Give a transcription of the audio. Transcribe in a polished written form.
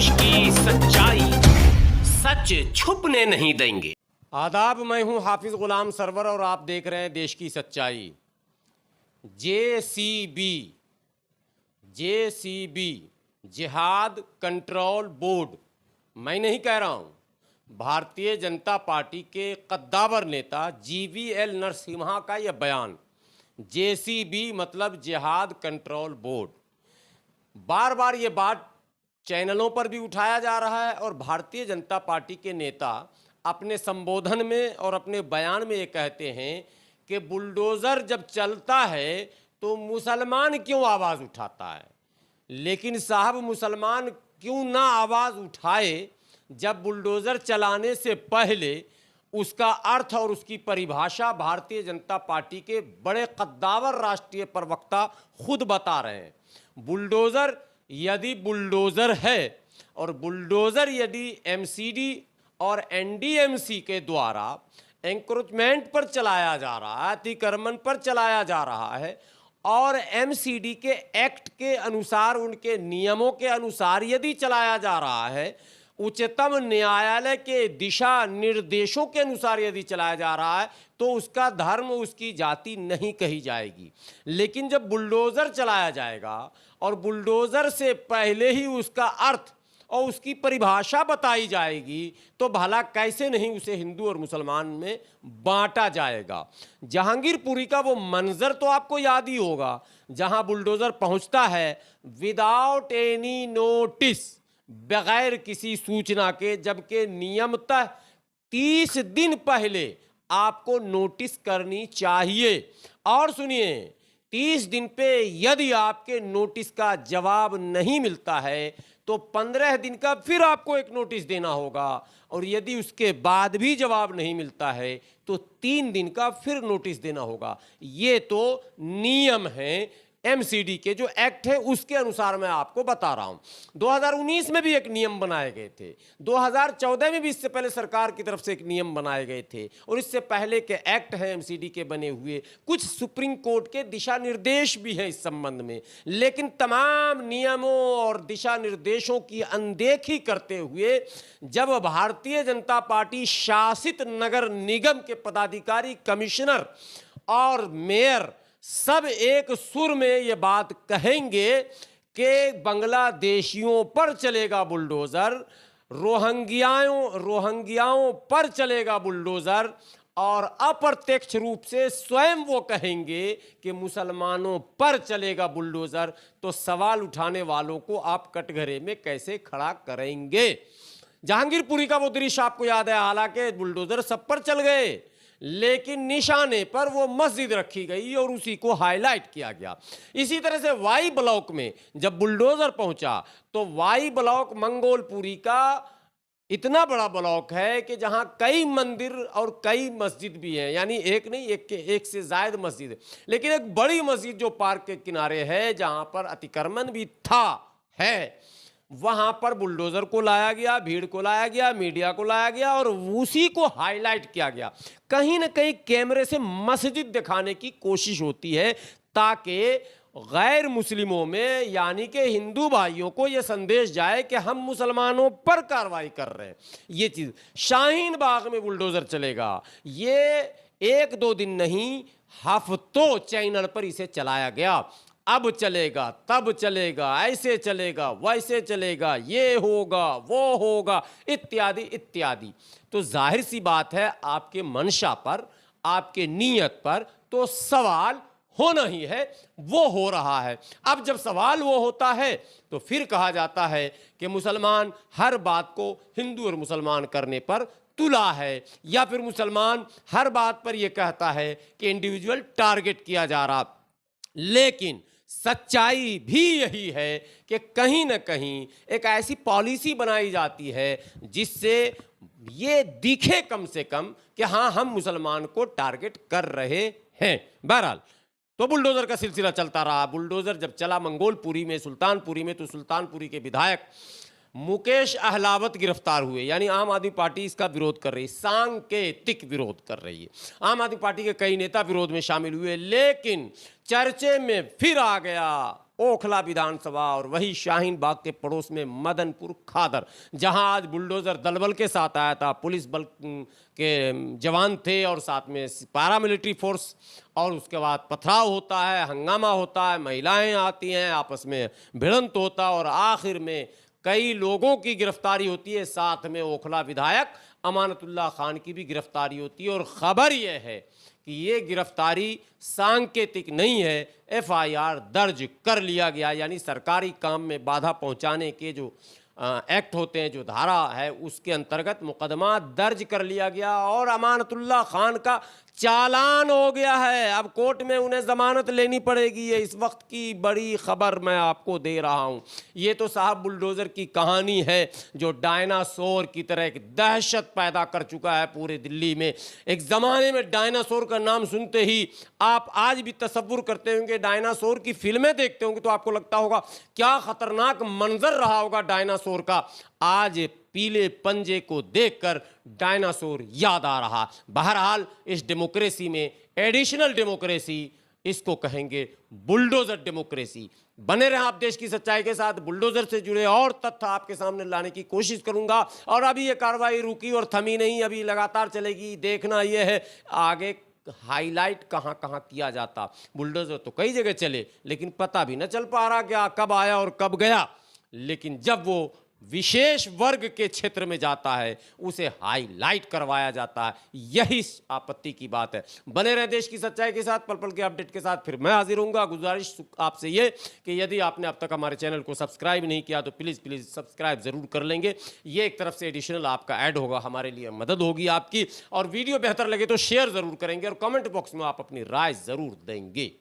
देश की सच्चाई, सच छुपने नहीं देंगे। आदाब, मैं हूं हाफिज गुलाम सरवर और आप देख रहे हैं देश की सच्चाई। जेसीबी जिहाद कंट्रोल बोर्ड, मैं नहीं कह रहा हूं, भारतीय जनता पार्टी के कद्दावर नेता जीवीएल नरसिम्हा का यह बयान। जेसीबी मतलब जिहाद कंट्रोल बोर्ड। बार बार ये बात चैनलों पर भी उठाया जा रहा है और भारतीय जनता पार्टी के नेता अपने संबोधन में और अपने बयान में ये कहते हैं कि बुलडोज़र जब चलता है तो मुसलमान क्यों आवाज़ उठाता है। लेकिन साहब, मुसलमान क्यों ना आवाज़ उठाए जब बुलडोज़र चलाने से पहले उसका अर्थ और उसकी परिभाषा भारतीय जनता पार्टी के बड़े कद्दावर राष्ट्रीय प्रवक्ता खुद बता रहे हैं। बुलडोज़र यदि बुलडोज़र है और बुलडोज़र यदि एमसीडी और एनडीएमसी के द्वारा एंक्रोचमेंट पर चलाया जा रहा है, अतिक्रमण पर चलाया जा रहा है और एमसीडी के एक्ट के अनुसार, उनके नियमों के अनुसार यदि चलाया जा रहा है, उच्चतम न्यायालय के दिशा निर्देशों के अनुसार यदि चलाया जा रहा है, तो उसका धर्म, उसकी जाति नहीं कही जाएगी। लेकिन जब बुलडोज़र चलाया जाएगा और बुलडोज़र से पहले ही उसका अर्थ और उसकी परिभाषा बताई जाएगी, तो भला कैसे नहीं उसे हिंदू और मुसलमान में बांटा जाएगा। जहांगीरपुरी का वो मंजर तो आपको याद ही होगा, जहां बुलडोज़र पहुंचता है विदाउट एनी नोटिस, बगैर किसी सूचना के, जबकि नियमतः 30 दिन पहले आपको नोटिस करनी चाहिए। और सुनिए, 30 दिन पे यदि आपके नोटिस का जवाब नहीं मिलता है तो 15 दिन का फिर आपको एक नोटिस देना होगा, और यदि उसके बाद भी जवाब नहीं मिलता है तो 3 दिन का फिर नोटिस देना होगा। ये तो नियम है एमसीडी के, जो एक्ट है उसके अनुसार मैं आपको बता रहा हूं। 2019 में भी एक नियम बनाए गए थे, 2014 में भी इससे पहले सरकार की तरफ से एक नियम बनाए गए थे, और इससे पहले के एक्ट हैं एमसीडी के बने हुए, कुछ सुप्रीम कोर्ट के दिशा निर्देश भी हैं इस संबंध में। लेकिन तमाम नियमों और दिशा निर्देशों की अनदेखी करते हुए जब भारतीय जनता पार्टी शासित नगर निगम के पदाधिकारी, कमिश्नर और मेयर सब एक सुर में ये बात कहेंगे कि बांग्लादेशियों पर चलेगा बुलडोज़र, रोहिंग्याओं पर चलेगा बुलडोज़र, और अप्रत्यक्ष रूप से स्वयं वो कहेंगे कि मुसलमानों पर चलेगा बुलडोज़र, तो सवाल उठाने वालों को आप कटघरे में कैसे खड़ा करेंगे। जहांगीरपुरी का वो दृश्य आपको याद है, हालांकि बुलडोज़र सब पर चल गए लेकिन निशाने पर वो मस्जिद रखी गई और उसी को हाईलाइट किया गया। इसी तरह से वाई ब्लॉक में जब बुलडोज़र पहुंचा तो वाई ब्लॉक मंगोलपुरी का इतना बड़ा ब्लॉक है कि जहां कई मंदिर और कई मस्जिद भी हैं, यानी एक नहीं, एक से ज़ायद मस्जिद है। लेकिन एक बड़ी मस्जिद जो पार्क के किनारे है, जहां पर अतिक्रमण भी था है, वहां पर बुलडोज़र को लाया गया, भीड़ को लाया गया, मीडिया को लाया गया और उसी को हाईलाइट किया गया। कहीं ना कहीं कैमरे से मस्जिद दिखाने की कोशिश होती है ताकि गैर मुस्लिमों में, यानी कि हिंदू भाइयों को यह संदेश जाए कि हम मुसलमानों पर कार्रवाई कर रहे हैं। ये चीज़ शाहीन बाग में बुलडोज़र चलेगा, ये 1-2 दिन नहीं, हफ्तों चैनल पर इसे चलाया गया। अब चलेगा, तब चलेगा, ऐसे चलेगा, वैसे चलेगा, ये होगा, वो होगा, इत्यादि इत्यादि। तो जाहिर सी बात है, आपके मंशा पर, आपके नीयत पर तो सवाल होना ही है, वो हो रहा है। अब जब सवाल वो होता है तो फिर कहा जाता है कि मुसलमान हर बात को हिंदू और मुसलमान करने पर तुला है, या फिर मुसलमान हर बात पर यह कहता है कि इंडिविजुअल टारगेट किया जा रहा। लेकिन सच्चाई भी यही है कि कहीं ना कहीं एक ऐसी पॉलिसी बनाई जाती है जिससे ये दिखे कम से कम कि हाँ, हम मुसलमान को टारगेट कर रहे हैं। बहरहाल, तो बुलडोज़र का सिलसिला चलता रहा। बुलडोज़र जब चला मंगोलपुरी में, सुल्तानपुरी में, तो सुल्तानपुरी के विधायक मुकेश अहलावत गिरफ्तार हुए, यानी आम आदमी पार्टी इसका विरोध कर रही, सांकेतिक विरोध कर रही है। आम आदमी पार्टी के कई नेता विरोध में शामिल हुए, लेकिन चर्चे में फिर आ गया ओखला विधानसभा और वही शाहीन बाग के पड़ोस में मदनपुर खादर, जहां आज बुलडोजर दलबल के साथ आया था। पुलिस बल के जवान थे और साथ में पैरामिलिट्री फोर्स, और उसके बाद पथराव होता है, हंगामा होता है, महिलाएं आती हैं, आपस में भिड़ंत होता है और आखिर में कई लोगों की गिरफ्तारी होती है। साथ में ओखला विधायक अमानतुल्लाह खान की भी गिरफ्तारी होती है। और ख़बर यह है कि ये गिरफ्तारी सांकेतिक नहीं है, एफआईआर दर्ज कर लिया गया, यानी सरकारी काम में बाधा पहुंचाने के जो एक्ट होते हैं, जो धारा है, उसके अंतर्गत मुकदमा दर्ज कर लिया गया और अमानतुल्लाह खान का चालान हो गया है। अब कोर्ट में उन्हें जमानत लेनी पड़ेगी। ये इस वक्त की बड़ी खबर मैं आपको दे रहा हूं। ये तो साहब बुलडोजर की कहानी है जो डायनासोर की तरह एक दहशत पैदा कर चुका है पूरे दिल्ली में। एक ज़माने में डायनासोर का नाम सुनते ही आप आज भी तसव्वुर करते होंगे, डायनासोर की फिल्में देखते होंगे तो आपको लगता होगा क्या खतरनाक मंजर रहा होगा डायनासोर का। आज पीले पंजे को देखकर डायनासोर याद आ रहा। बहरहाल इस डेमोक्रेसी में एडिशनल डेमोक्रेसी, इसको कहेंगे बुलडोजर डेमोक्रेसी। बने रहे आप देश की सच्चाई के साथ। बुलडोजर से जुड़े और तथ्य आपके सामने लाने की कोशिश करूंगा। और अभी ये कार्रवाई रुकी और थमी नहीं, अभी लगातार चलेगी। देखना यह है आगे हाईलाइट कहां कहां किया जाता। बुलडोजर तो कई जगह चले लेकिन पता भी न चल पा रहा क्या कब आया और कब गया। लेकिन जब वो विशेष वर्ग के क्षेत्र में जाता है उसे हाईलाइट करवाया जाता है। यही आपत्ति की बात है। बने रहे देश की सच्चाई के साथ, पल पल के अपडेट के साथ फिर मैं हाजिर होऊंगा। गुजारिश आपसे ये कि यदि आपने अब तक हमारे चैनल को सब्सक्राइब नहीं किया तो प्लीज़ प्लीज़ सब्सक्राइब ज़रूर कर लेंगे। ये एक तरफ से एडिशनल आपका ऐड होगा, हमारे लिए मदद होगी आपकी। और वीडियो बेहतर लगे तो शेयर ज़रूर करेंगे और कमेंट बॉक्स में आप अपनी राय ज़रूर देंगे।